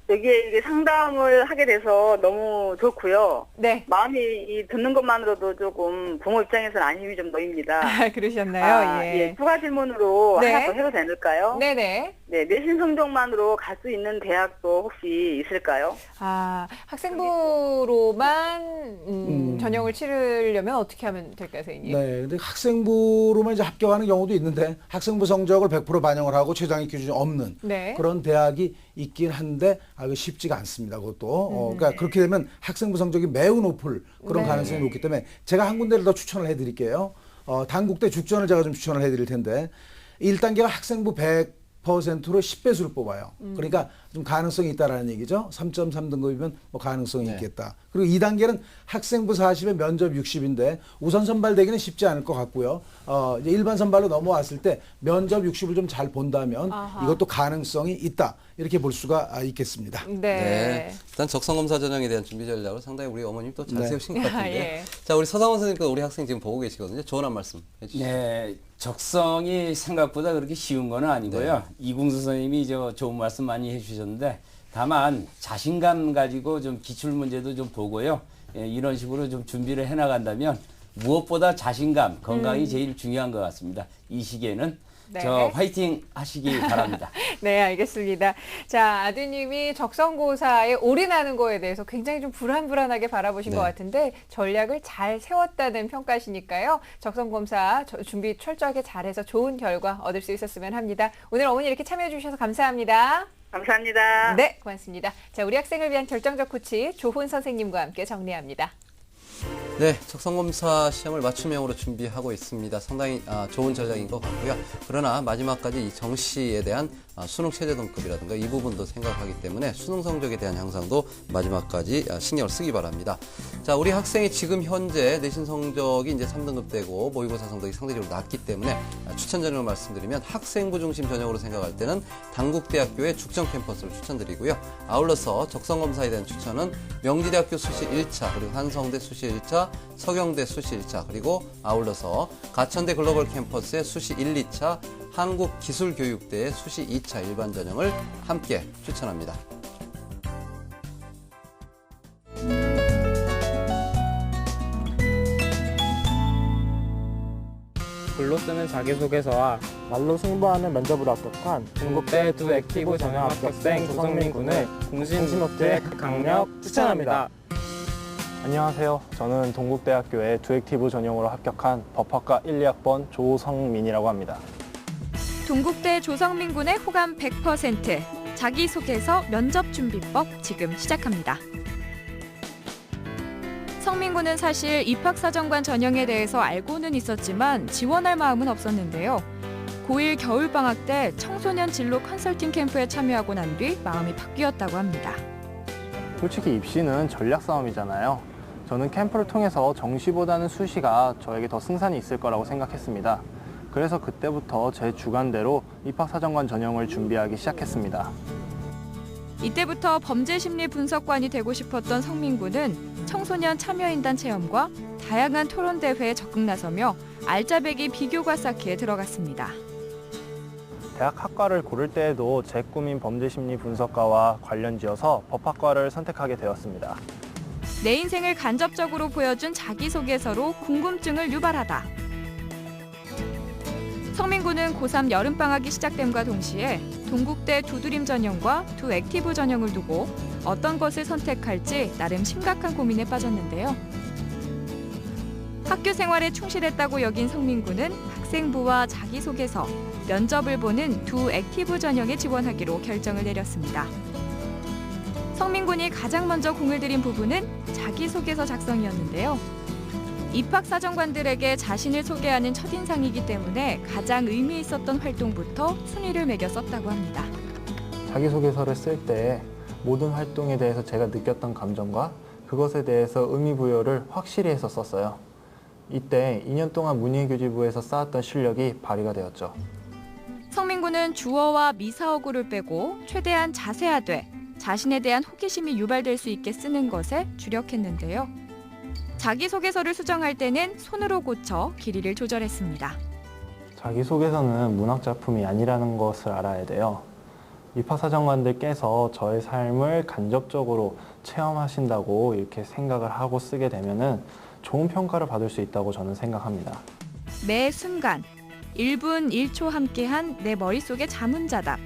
여기에 이게 상담을 하게 돼서 너무 좋고요. 네, 마음이 듣는 것만으로도 조금 부모 입장에서는 안심이 좀 놓입니다. 그러셨나요? 예. 추가 질문으로 네. 하나 더 해도 될까요? 네네. 네, 내신 성적만으로 갈 수 있는 대학도 혹시 있을까요? 학생부로만 전형을 치르려면 어떻게 하면 될까요, 선생님? 네, 근데 학생부로만 이제 합격하는 경우도 있는데 학생부 성적을 100% 반영을 하고 최저학력 기준이 없는 네. 그런 대학이 있긴 한데 이거 쉽지가 않습니다. 그것도 그러니까 그렇게 되면 학생부 성적이 매우 높을 그런 네. 가능성이 높기 때문에 제가 한 군데를 더 추천을 해드릴게요. 단국대 죽전을 제가 좀 추천을 해드릴 텐데 1단계가 학생부 100%로 10배수를 뽑아요. 그러니까 좀 가능성이 있다라는 얘기죠. 3.3등급이면 뭐 가능성이 네. 있겠다. 그리고 2단계는 학생부 40에 면접 60인데 우선 선발되기는 쉽지 않을 것 같고요. 이제 일반 선발로 넘어왔을 때 면접 60을 좀 잘 본다면 아하. 이것도 가능성이 있다. 이렇게 볼 수가 있겠습니다. 네. 네. 일단 적성검사 전형에 대한 준비 전략을 상당히 우리 어머님 또 잘 네. 세우신 것 같은데. 예. 자, 우리 서상원 선생님도 우리 학생 지금 보고 계시거든요. 조언 한 말씀 해주시죠. 네, 적성이 생각보다 그렇게 쉬운 건 아니고요. 이궁수 선생님이 좋은 말씀 많이 해주셨는데 다만 자신감 가지고 좀 기출 문제도 좀 보고요. 예, 이런 식으로 좀 준비를 해나간다면 무엇보다 자신감, 건강이 제일 중요한 것 같습니다. 이 시기에는 네. 화이팅 하시기 바랍니다. 네, 알겠습니다. 자, 아드님이 적성고사에 올인하는 거에 대해서 굉장히 좀 불안하게 바라보신 네. 것 같은데 전략을 잘 세웠다는 평가시니까요. 적성검사 준비 철저하게 잘해서 좋은 결과 얻을 수 있었으면 합니다. 오늘 어머니 이렇게 참여해 주셔서 감사합니다. 감사합니다. 네, 고맙습니다. 자, 우리 학생을 위한 결정적 코치 조훈 선생님과 함께 정리합니다. 네, 적성검사 시험을 맞춤형으로 준비하고 있습니다. 상당히 좋은 전략인 것 같고요. 그러나 마지막까지 이 정시에 대한 수능 최저 등급이라든가 이 부분도 생각하기 때문에 수능 성적에 대한 향상도 마지막까지 신경을 쓰기 바랍니다. 자, 우리 학생이 지금 현재 내신 성적이 이제 3등급되고 모의고사 성적이 상대적으로 낮기 때문에 추천 전형을 말씀드리면 학생부 중심 전형으로 생각할 때는 단국대학교의 죽전 캠퍼스를 추천드리고요. 아울러서 적성검사에 대한 추천은 명지대학교 수시 1차 그리고 한성대 수시 1차, 서경대 수시 1차 그리고 아울러서 가천대 글로벌 캠퍼스의 수시 1, 2차, 한국기술교육대의 수시 2차 일반 전형을 함께 추천합니다. 글로 쓰는 자기소개서와 말로 승부하는 면접으로 합격한 중국대 두 액티브 전형 합격생 조성민 군을 공신업체 강력 추천합니다. 안녕하세요. 저는 동국대학교의 두액티브 전형으로 합격한 법학과 1, 2학번 조성민이라고 합니다. 동국대 조성민 군의 호감 100%. 자기소개서 면접 준비법 지금 시작합니다. 성민 군은 사실 입학사정관 전형에 대해서 알고는 있었지만 지원할 마음은 없었는데요. 고1 겨울방학 때 청소년 진로 컨설팅 캠프에 참여하고 난 뒤 마음이 바뀌었다고 합니다. 솔직히 입시는 전략 싸움이잖아요. 저는 캠프를 통해서 정시보다는 수시가 저에게 더 승산이 있을 거라고 생각했습니다. 그래서 그때부터 제 주관대로 입학사정관 전형을 준비하기 시작했습니다. 이때부터 범죄심리 분석관이 되고 싶었던 성민 군은 청소년 참여인단 체험과 다양한 토론대회에 적극 나서며 알짜배기 비교과 쌓기에 들어갔습니다. 대학 학과를 고를 때에도 제 꿈인 범죄심리 분석과와 관련지어서 법학과를 선택하게 되었습니다. 내 인생을 간접적으로 보여준 자기소개서로 궁금증을 유발하다. 성민 군은 고3 여름방학이 시작됨과 동시에 동국대 두드림 전형과 두 액티브 전형을 두고 어떤 것을 선택할지 나름 심각한 고민에 빠졌는데요. 학교 생활에 충실했다고 여긴 성민 군은 학생부와 자기소개서, 면접을 보는 두 액티브 전형에 지원하기로 결정을 내렸습니다. 성민 군이 가장 먼저 공을 들인 부분은 자기소개서 작성이었는데요. 입학사정관들에게 자신을 소개하는 첫인상이기 때문에 가장 의미 있었던 활동부터 순위를 매겨 썼다고 합니다. 자기소개서를 쓸 때 모든 활동에 대해서 제가 느꼈던 감정과 그것에 대해서 의미 부여를 확실히 해서 썼어요. 이때 2년 동안 문예교지부에서 쌓았던 실력이 발휘가 되었죠. 성민군은 주어와 미사어구를 빼고 최대한 자세하되 자신에 대한 호기심이 유발될 수 있게 쓰는 것에 주력했는데요. 자기소개서를 수정할 때는 손으로 고쳐 길이를 조절했습니다. 자기소개서는 문학작품이 아니라는 것을 알아야 돼요. 입학사정관들께서 저의 삶을 간접적으로 체험하신다고 이렇게 생각을 하고 쓰게 되면은 좋은 평가를 받을 수 있다고 저는 생각합니다. 매 순간 1분 1초 함께한 내 머릿속의 자문자답.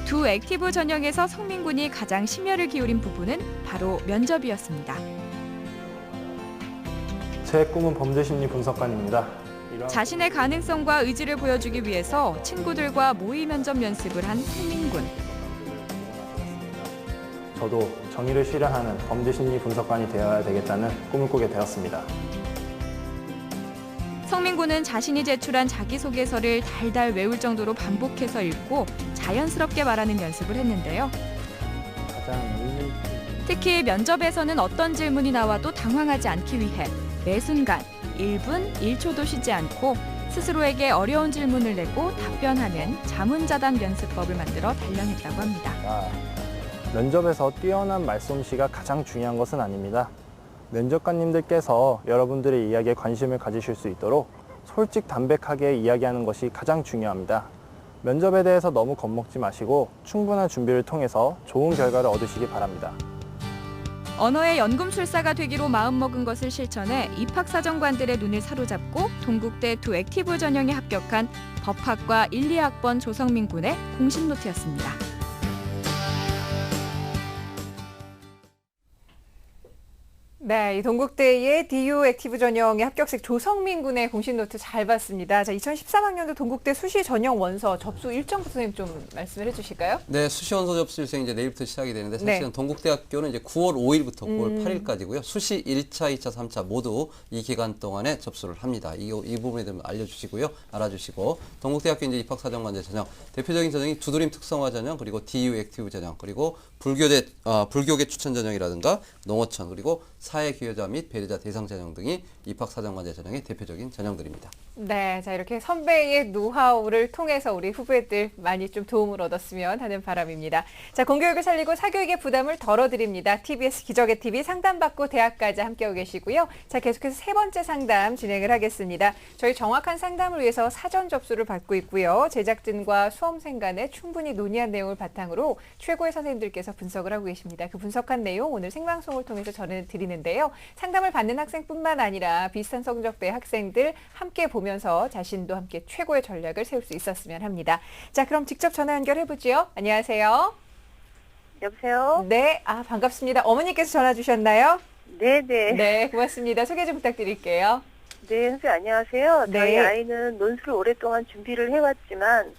두 액티브 전형에서 성민군이 가장 심혈을 기울인 부분은 바로 면접이었습니다. 제 꿈은 범죄심리 분석관입니다. 자신의 가능성과 의지를 보여주기 위해서 친구들과 모의 면접 연습을 한 성민군. 저도 정의를 실현하는 범죄심리 분석관이 되어야 되겠다는 꿈을 꾸게 되었습니다. 성민군은 자신이 제출한 자기소개서를 달달 외울 정도로 반복해서 읽고 자연스럽게 말하는 연습을 했는데요. 특히 면접에서는 어떤 질문이 나와도 당황하지 않기 위해 매 순간 1분 1초도 쉬지 않고 스스로에게 어려운 질문을 내고 답변하는 자문자답 연습법을 만들어 단련했다고 합니다. 면접에서 뛰어난 말솜씨가 가장 중요한 것은 아닙니다. 면접관님들께서 여러분들의 이야기에 관심을 가지실 수 있도록 솔직 담백하게 이야기하는 것이 가장 중요합니다. 면접에 대해서 너무 겁먹지 마시고 충분한 준비를 통해서 좋은 결과를 얻으시기 바랍니다. 언어의 연금술사가 되기로 마음먹은 것을 실천해 입학사정관들의 눈을 사로잡고 동국대 두 액티브 전형에 합격한 법학과 1, 2학번 조성민 군의 공신 노트였습니다. 네, 이 동국대의 DU 액티브 전형의 합격생 조성민 군의 공신 노트 잘 봤습니다. 자, 2013학년도 동국대 수시 전형 원서 접수 일정부터 선생님 좀 말씀을 해주실까요? 네, 수시 원서 접수 일정이 이제 내일부터 시작이 되는데 사실은 동국대학교는 이제 9월 5일부터 9월 8일까지고요. 수시 1차, 2차, 3차 모두 이 기간 동안에 접수를 합니다. 이 부분에 대해서 알려주시고요. 알아주시고 동국대학교 이제 입학사정관제 전형 대표적인 전형이 두드림 특성화 전형 그리고 DU 액티브 전형 그리고 불교계 추천 전형이라든가 농어촌 그리고 사회기여자 및 배려자 대상 전형 등이 입학사정관제 전형의 대표적인 전형들입니다. 네, 자 이렇게 선배의 노하우를 통해서 우리 후배들 많이 좀 도움을 얻었으면 하는 바람입니다. 자, 공교육을 살리고 사교육의 부담을 덜어드립니다. TBS 기적의 TV 상담받고 대학까지 함께하고 계시고요. 자, 계속해서 세 번째 상담 진행을 하겠습니다. 저희 정확한 상담을 위해서 사전 접수를 받고 있고요. 제작진과 수험생 간에 충분히 논의한 내용을 바탕으로 최고의 선생님들께서 분석을 하고 계십니다. 그 분석한 내용 오늘 생방송을 통해서 전해드리는데요. 상담을 받는 학생뿐만 아니라 비슷한 성적대의 학생들 함께 보면서 자신도 함께 최고의 전략을 세울 수 있었으면 합니다. 자, 그럼 직접 전화 연결해보죠. 안녕하세요. 여보세요? 네, 반갑습니다. 어머니께서 전화 주셨나요? 네네. 네, 고맙습니다. 소개 좀 부탁드릴게요. 네, 선생님 안녕하세요. 네. 저희 아이는 논술을 오랫동안 준비를 해왔지만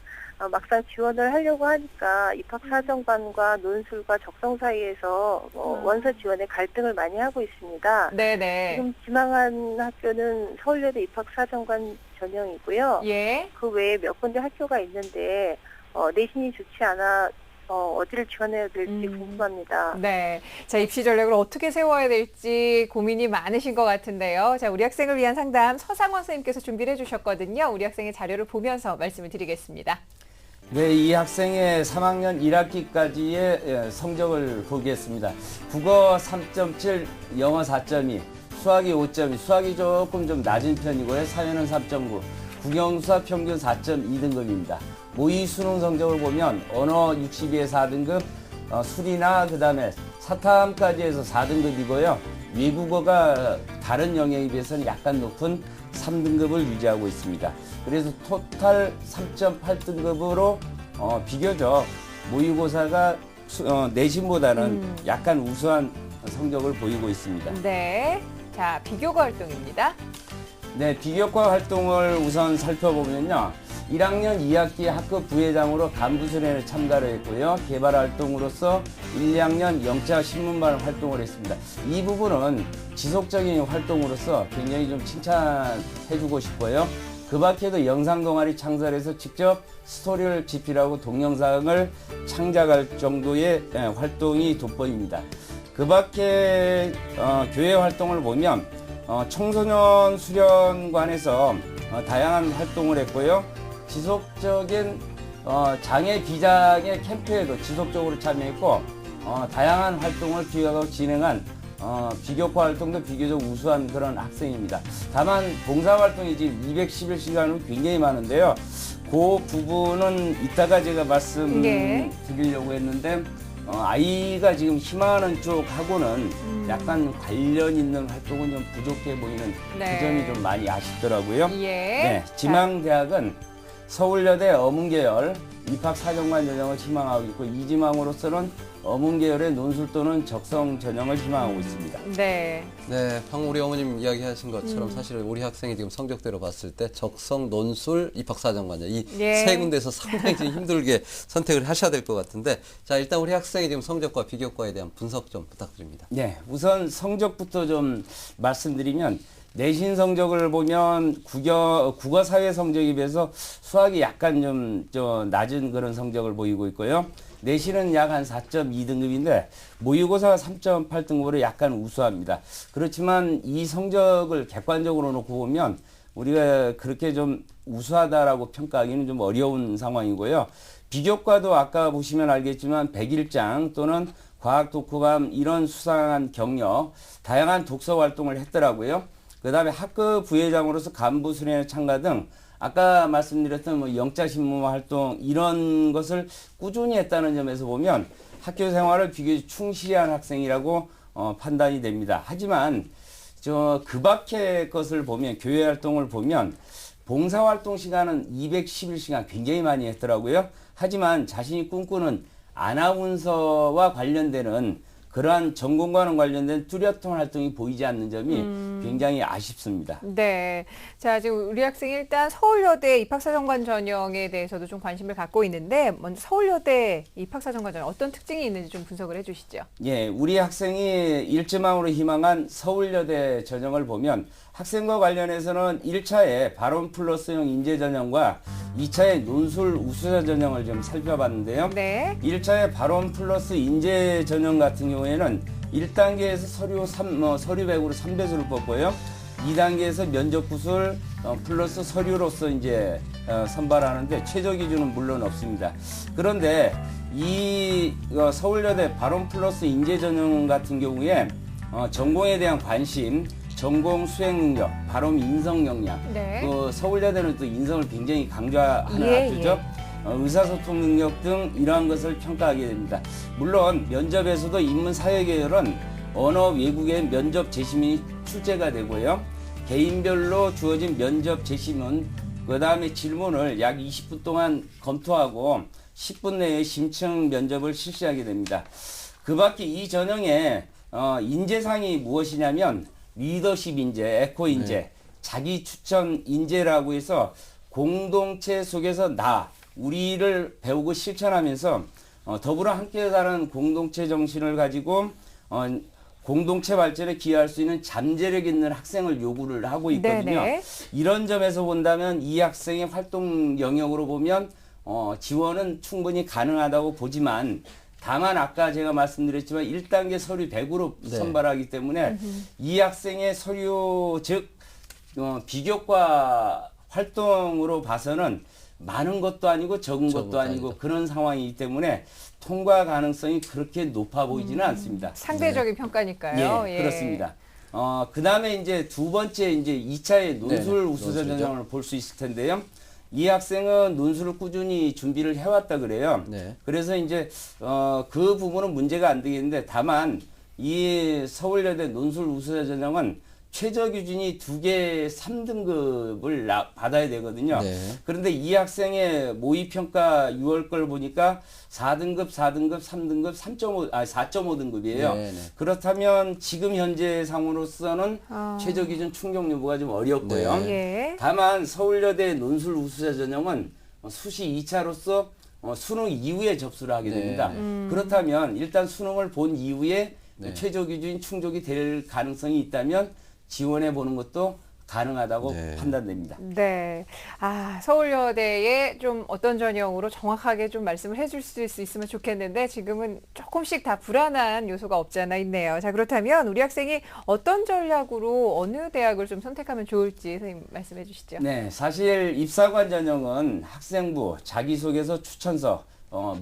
막상 지원을 하려고 하니까 입학사정관과 논술과 적성 사이에서 원서 지원에 갈등을 많이 하고 있습니다. 네네. 지금 지망한 학교는 서울여대 입학사정관 전형이고요. 예. 그 외에 몇 군데 학교가 있는데 내신이 좋지 않아 어디를 지원해야 될지 궁금합니다. 네. 자, 입시 전략을 어떻게 세워야 될지 고민이 많으신 것 같은데요. 자, 우리 학생을 위한 상담 서상원 선생님께서 준비를 해주셨거든요. 우리 학생의 자료를 보면서 말씀을 드리겠습니다. 네, 이 학생의 3학년 1학기까지의 성적을 보겠습니다. 국어 3.7, 영어 4.2, 수학이 5.2, 수학이 조금 좀 낮은 편이고요. 사회는 3.9, 국영수학 평균 4.2등급입니다. 모의 수능 성적을 보면 언어 62에 4등급, 수리나 그다음에 사탐까지 해서 4등급이고요. 외국어가 다른 영역에 비해서는 약간 높은 3등급을 유지하고 있습니다. 그래서 토탈 3.8등급으로 비교적 모의고사가 내신보다는 약간 우수한 성적을 보이고 있습니다. 네. 자, 비교과 활동입니다. 네, 비교과 활동을 우선 살펴보면요. 1학년 2학기 학급 부회장으로 간부수련에 참가를 했고요. 개발활동으로서 1, 2학년 영자 신문반 활동을 했습니다. 이 부분은 지속적인 활동으로서 굉장히 좀 칭찬해주고 싶고요. 그 밖에도 영상 동아리 창설해서 직접 스토리를 집필하고 동영상을 창작할 정도의 활동이 돋보입니다. 그 밖에 교회 활동을 보면 청소년 수련관에서 다양한 활동을 했고요. 지속적인 장애 비장애 캠프에도 지속적으로 참여했고 다양한 활동을 기획하고 진행한 비교과 활동도 비교적 우수한 그런 학생입니다. 다만 봉사활동이 지금 211시간으로 굉장히 많은데요. 그 부분은 이따가 제가 말씀드리려고 했는데 아이가 지금 희망하는 쪽하고는 약간 관련 있는 활동은 좀 부족해 보이는 네. 그 점이 좀 많이 아쉽더라고요. 예. 네, 지망대학은 서울여대 어문계열 입학사정관 전형을 희망하고 있고 이지망으로서는 어문계열의 논술 또는 적성 전형을 희망하고 있습니다. 네. 네, 방금 우리 어머님 이야기하신 것처럼 사실 우리 학생이 지금 성적대로 봤을 때 적성, 논술, 입학사정관자 이 세 예. 군데에서 상당히 좀 힘들게 선택을 하셔야 될 것 같은데 자 일단 우리 학생이 지금 성적과 비교과에 대한 분석 좀 부탁드립니다. 네, 우선 성적부터 좀 말씀드리면 내신 성적을 보면 국어 사회 성적에 비해서 수학이 약간 좀 낮은 그런 성적을 보이고 있고요. 내신은 약 한 4.2등급인데 모의고사가 3.8등급으로 약간 우수합니다. 그렇지만 이 성적을 객관적으로 놓고 보면 우리가 그렇게 좀 우수하다라고 평가하기는 좀 어려운 상황이고요. 비교과도 아까 보시면 알겠지만 101장 또는 과학 독후감 이런 수상한 경력, 다양한 독서 활동을 했더라고요. 그 다음에 학급 부회장으로서 간부 수련회 참가 등 아까 말씀드렸던 뭐 영자신문 활동 이런 것을 꾸준히 했다는 점에서 보면 학교 생활을 비교적 충실히 한 학생이라고 판단이 됩니다. 하지만 그 밖의 것을 보면 교회 활동을 보면 봉사활동 시간은 211시간 굉장히 많이 했더라고요. 하지만 자신이 꿈꾸는 아나운서와 관련되는 그러한 전공과는 관련된 뚜렷한 활동이 보이지 않는 점이 굉장히 아쉽습니다. 네. 자, 지금 우리 학생이 일단 서울여대 입학사정관 전형에 대해서도 좀 관심을 갖고 있는데, 먼저 서울여대 입학사정관 전형 어떤 특징이 있는지 좀 분석을 해 주시죠. 예, 우리 학생이 일지망으로 희망한 서울여대 전형을 보면 학생과 관련해서는 1차에 발언 플러스형 인재 전형과 2차에 논술 우수자 전형을 좀 살펴봤는데요. 네. 1차에 발언 플러스 인재 전형 같은 경우에는 1단계에서 서류 100으로 3배수를 뽑고요. 2단계에서 면접 구술 플러스 서류로서 이제 선발하는데 최저 기준은 물론 없습니다. 그런데 이 서울여대 발언 플러스 인재 전형 같은 경우에 전공에 대한 관심, 전공 수행 능력, 발언 인성 역량. 네. 서울여대는 또 인성을 굉장히 강조하는 예, 학교죠. 의사소통 능력 등 이러한 것을 평가하게 됩니다. 물론 면접에서도 인문사회 계열은 언어 외국의 면접 제시문이 출제가 되고요. 개인별로 주어진 면접 제시문, 그 다음에 질문을 약 20분 동안 검토하고 10분 내에 심층 면접을 실시하게 됩니다. 그 밖에 이 전형의 인재상이 무엇이냐면 리더십 인재, 에코 인재, 자기 추천 인재라고 해서 공동체 속에서 우리를 배우고 실천하면서 더불어 함께 사는 공동체 정신을 가지고 공동체 발전에 기여할 수 있는 잠재력 있는 학생을 요구를 하고 있거든요. 네네. 이런 점에서 본다면 이 학생의 활동 영역으로 보면 지원은 충분히 가능하다고 보지만 다만 아까 제가 말씀드렸지만 1단계 서류 100으로 네. 선발하기 때문에 이 학생의 서류 즉 비교과 활동으로 봐서는 많은 것도 아니고 적은 것도 아니고 아니다. 그런 상황이기 때문에 통과 가능성이 그렇게 높아 보이지는 않습니다. 상대적인 평가니까요. 예, 그렇습니다. 그 다음에 이제 두 번째 이제 2차의 논술 네, 우수자 논술이죠. 전형을 볼 수 있을 텐데요. 이 학생은 논술을 꾸준히 준비를 해왔다 그래요. 네. 그래서 이제 그 부분은 문제가 안 되겠는데 다만 이 서울여대 논술 우수자 전형은 최저 기준이 2개 3등급을 받아야 되거든요. 네. 그런데 이 학생의 모의평가 6월 걸 보니까 4등급, 3등급, 4.5등급이에요. 네, 네. 그렇다면 지금 현재 상으로서는 최저 기준 충족 여부가 좀 어렵고요. 네. 예. 다만 서울여대 논술 우수자 전형은 수시 2차로서 수능 이후에 접수를 하게 됩니다. 네. 그렇다면 일단 수능을 본 이후에 네. 최저 기준이 충족이 될 가능성이 있다면 지원해 보는 것도 가능하다고 네. 판단됩니다. 네. 아, 서울여대에 좀 어떤 전형으로 정확하게 좀 말씀을 해줄 수 있으면 좋겠는데 지금은 조금씩 다 불안한 요소가 없지 않아 있네요. 자, 그렇다면 우리 학생이 어떤 전략으로 어느 대학을 좀 선택하면 좋을지 선생님 말씀해 주시죠. 네, 사실 입사관 전형은 학생부, 자기소개서, 추천서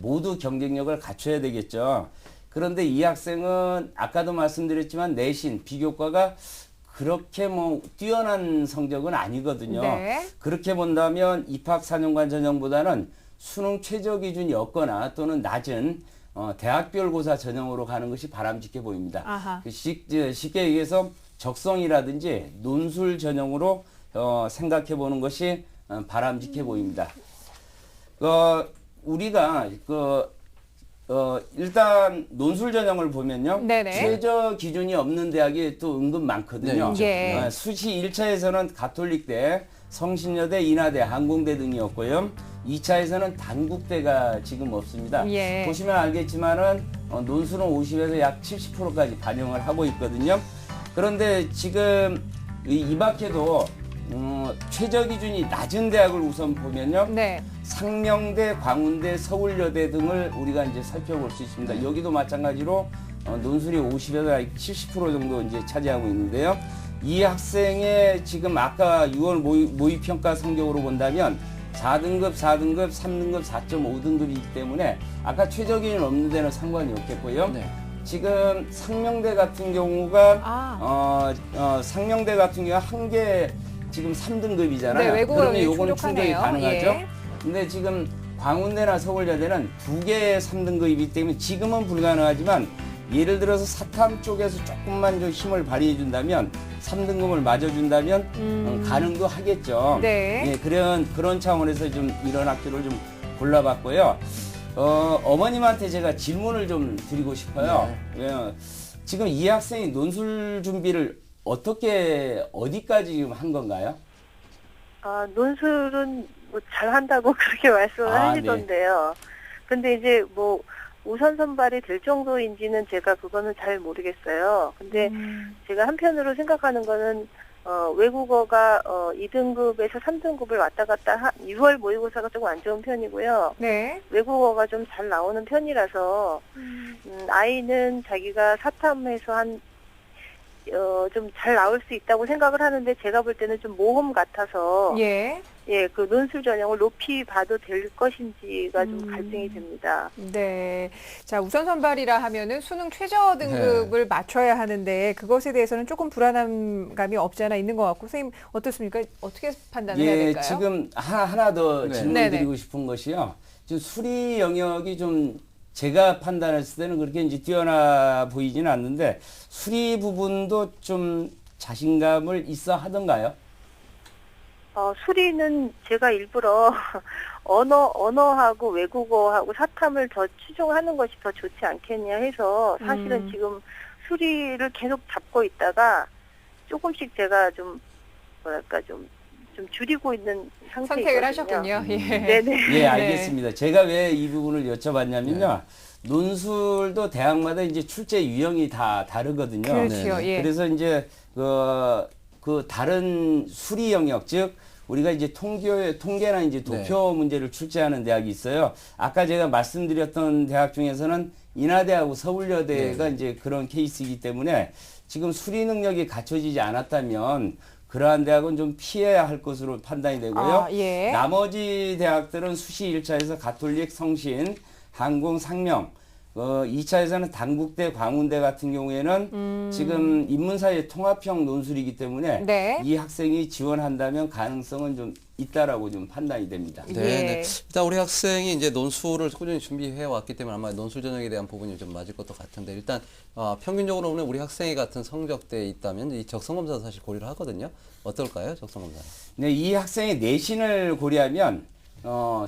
모두 경쟁력을 갖춰야 되겠죠. 그런데 이 학생은 아까도 말씀드렸지만 내신, 비교과가 그렇게 뭐 뛰어난 성적은 아니거든요. 네. 그렇게 본다면 입학 4년간 전형보다는 수능 최저 기준이 없거나 또는 낮은 대학별 고사 전형으로 가는 것이 바람직해 보입니다. 아하. 쉽게 얘기해서 적성이라든지 논술 전형으로 생각해 보는 것이 바람직해 보입니다. 우리가 일단 논술 전형을 보면요. 네네. 최저 기준이 없는 대학이 또 은근 많거든요. 네, 예. 수시 1차에서는 가톨릭대, 성신여대, 인하대, 항공대 등이었고요. 2차에서는 단국대가 지금 없습니다. 예. 보시면 알겠지만은 논술은 50에서 약 70%까지 반영을 하고 있거든요. 그런데 지금 이 밖에도 최저 기준이 낮은 대학을 우선 보면요. 네. 상명대, 광운대, 서울여대 등을 우리가 이제 살펴볼 수 있습니다. 여기도 마찬가지로 논술이 50에서 70% 정도 이제 차지하고 있는데요. 이 학생의 지금 아까 6월 모의평가 성적으로 본다면 4등급, 4등급, 3등급, 4.5등급이기 때문에 아까 최저 기준 없는 데는 상관이 없겠고요. 네. 지금 상명대 같은 경우가 상명대 같은 경우가 한 개 지금 3등급이잖아요. 네, 외국어가 그러면 요거는 충족하네요. 충족이 가능하죠. 예. 근데 지금 광운대나 서울여대는 두 개의 3등급이기 때문에 지금은 불가능하지만 예를 들어서 사탐 쪽에서 조금만 좀 힘을 발휘해 준다면 3등급을 맞아준다면 가능도 하겠죠. 네. 예, 그런 차원에서 좀 이런 학교를 좀 골라봤고요. 어머님한테 제가 질문을 좀 드리고 싶어요. 예, 지금 이 학생이 논술 준비를 어디까지 지금 한 건가요? 논술은 뭐 잘한다고 그렇게 말씀을 하시던데요. 근데 이제 뭐 우선 선발이 될 정도인지는 제가 그거는 잘 모르겠어요. 근데 제가 한편으로 생각하는 거는 외국어가 2등급에서 3등급을 왔다 갔다 6월 모의고사가 조금 안 좋은 편이고요. 네. 외국어가 좀 잘 나오는 편이라서 아이는 자기가 사탐해서 좀 잘 나올 수 있다고 생각을 하는데 제가 볼 때는 좀 모험 같아서 예. 그 논술 전형을 높이 봐도 될 것인지가 좀 갈등이 됩니다. 네. 자, 우선 선발이라 하면은 수능 최저 등급을 맞춰야 하는데 그것에 대해서는 조금 불안한 감이 없지 않아 있는 것 같고 선생님 어떻습니까? 어떻게 판단을 해야 될까요? 지금 하나 더 질문 드리고 네네. 싶은 것이요. 지금 수리 영역이 좀 제가 판단했을 때는 그렇게 이제 뛰어나 보이지는 않는데 수리 부분도 좀 자신감을 있어 하던가요? 수리는 제가 일부러 언어하고 외국어하고 사탐을 더 추종하는 것이 더 좋지 않겠냐 해서 사실은 지금 수리를 계속 잡고 있다가 조금씩 제가 좀 줄이고 있는 상태이거든요. 선택을 하셨군요. 예. 네네. 예, 알겠습니다. 제가 왜 이 부분을 여쭤봤냐면요. 논술도 대학마다 이제 출제 유형이 다 다르거든요. 그렇죠. 예. 그래서 이제 그 다른 수리 영역, 즉 우리가 이제 통계나 이제 도표 문제를 출제하는 대학이 있어요. 아까 제가 말씀드렸던 대학 중에서는 인하대하고 서울여대가 이제 그런 케이스이기 때문에 지금 수리 능력이 갖춰지지 않았다면 그러한 대학은 좀 피해야 할 것으로 판단이 되고요. 예. 나머지 대학들은 수시 1차에서 가톨릭, 성신, 항공, 상명, 2차에서는 단국대, 광운대 같은 경우에는 지금 인문사회 통합형 논술이기 때문에 네. 이 학생이 지원한다면 가능성은 좀 있다라고 좀 판단이 됩니다. 네, 예. 네. 일단 우리 학생이 이제 논술을 꾸준히 준비해 왔기 때문에 아마 논술 전형에 대한 부분이 좀 맞을 것도 같은데 일단 평균적으로는 우리 학생이 같은 성적대에 있다면 이 적성검사도 사실 고려를 하거든요. 어떨까요, 적성검사? 네, 이 학생의 내신을 고려하면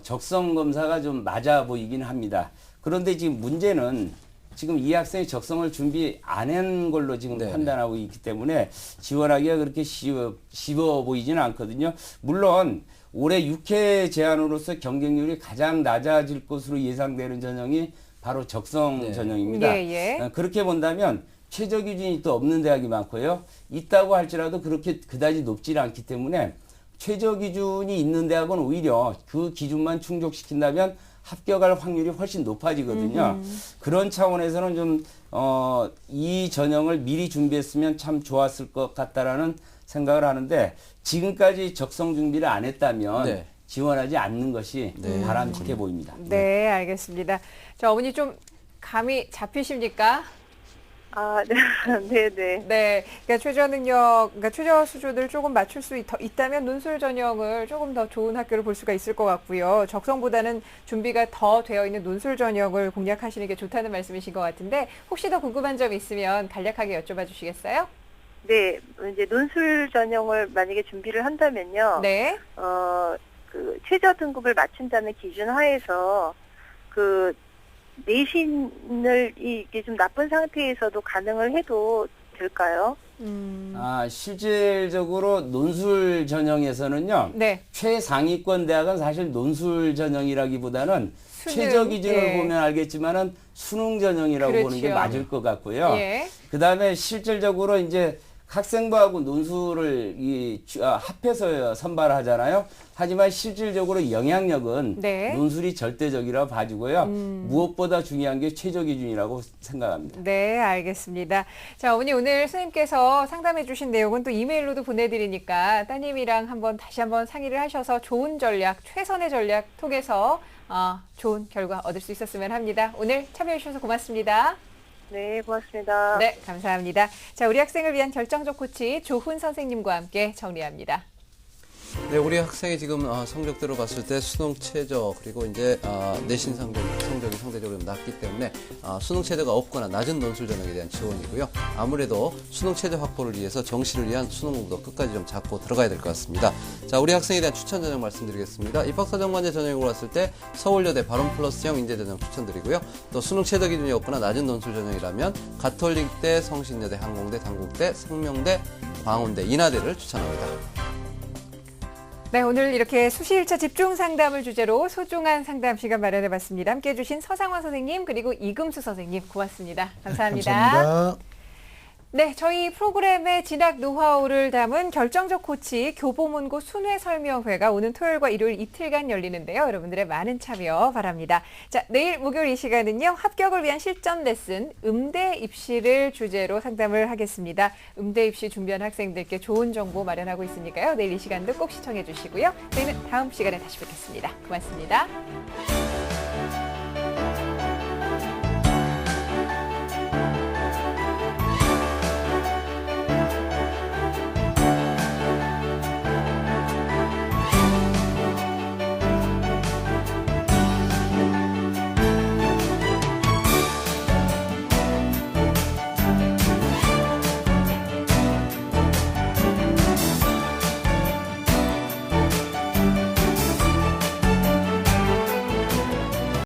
적성검사가 좀 맞아 보이긴 합니다. 그런데 지금 문제는 지금 이 학생이 적성을 준비 안 한 걸로 지금 판단하고 있기 때문에 지원하기가 그렇게 쉬워 보이지는 않거든요. 물론 올해 6회 제안으로서 경쟁률이 가장 낮아질 것으로 예상되는 전형이 바로 적성 전형입니다. 예, 예. 그렇게 본다면 최저 기준이 또 없는 대학이 많고요. 있다고 할지라도 그렇게 그다지 높지 않기 때문에 최저 기준이 있는 대학은 오히려 그 기준만 충족시킨다면 합격할 확률이 훨씬 높아지거든요. 그런 차원에서는 좀 이 전형을 미리 준비했으면 참 좋았을 것 같다라는 생각을 하는데 지금까지 적성 준비를 안 했다면 네. 지원하지 않는 것이 바람직해 보입니다. 네, 알겠습니다. 자, 어머니 좀 감이 잡히십니까? 아, 네, 네. 네, 그러니까 최저 능력, 그러니까 최저 수준을 조금 맞출 수 있다면 논술 전형을 조금 더 좋은 학교를 볼 수가 있을 것 같고요. 적성보다는 준비가 더 되어 있는 논술 전형을 공략하시는 게 좋다는 말씀이신 것 같은데 혹시 더 궁금한 점 있으면 간략하게 여쭤봐 주시겠어요? 네, 이제 논술 전형을 만약에 준비를 한다면요. 네. 그 최저 등급을 맞춘다는 기준 하에서 그 내신을 이게 좀 나쁜 상태에서도 가능을 해도 될까요? 실질적으로 논술 전형에서는요. 네. 최상위권 대학은 사실 논술 전형이라기보다는 수능, 최저 기준을 예. 보면 알겠지만은 수능 전형이라고 보는 게 그렇죠. 맞을 것 같고요. 예. 그다음에 실질적으로 이제 학생부하고 논술을 합해서 선발하잖아요. 하지만 실질적으로 영향력은 네. 논술이 절대적이라고 봐주고요. 무엇보다 중요한 게 최저 기준이라고 생각합니다. 네, 알겠습니다. 자, 어머니 오늘 선생님께서 상담해 주신 내용은 또 이메일로도 보내드리니까 따님이랑 다시 한번 상의를 하셔서 좋은 전략, 최선의 전략 통해서 좋은 결과 얻을 수 있었으면 합니다. 오늘 참여해 주셔서 고맙습니다. 네, 고맙습니다. 네, 감사합니다. 자, 우리 학생을 위한 결정적 코치 조훈 선생님과 함께 정리합니다. 네, 우리 학생이 지금 성적대로 봤을 때 수능 최저 그리고 이제 내신 성적이 상대적으로 낮기 때문에 수능 최저가 없거나 낮은 논술 전형에 대한 지원이고요. 아무래도 수능 최저 확보를 위해서 정시를 위한 수능 공부도 끝까지 좀 잡고 들어가야 될 것 같습니다. 자, 우리 학생에 대한 추천 전형 말씀드리겠습니다. 입학사정관제 전형으로 봤을 때 서울여대 바론플러스형 인재 전형 추천드리고요. 또 수능 최저 기준이 없거나 낮은 논술 전형이라면 가톨릭대, 성신여대, 항공대, 단국대, 성명대, 광운대, 인하대를 추천합니다. 네, 오늘 이렇게 수시 1차 집중 상담을 주제로 소중한 상담 시간 마련해봤습니다. 함께해 주신 서상원 선생님 그리고 이금수 선생님 고맙습니다. 감사합니다. 감사합니다. 네, 저희 프로그램의 진학 노하우를 담은 결정적 코치 교보문고 순회 설명회가 오는 토요일과 일요일 이틀간 열리는데요. 여러분들의 많은 참여 바랍니다. 자, 내일 목요일 이 시간은요. 합격을 위한 실전 레슨 음대 입시를 주제로 상담을 하겠습니다. 음대 입시 준비한 학생들께 좋은 정보 마련하고 있으니까요. 내일 이 시간도 꼭 시청해 주시고요. 저희는 다음 시간에 다시 뵙겠습니다. 고맙습니다.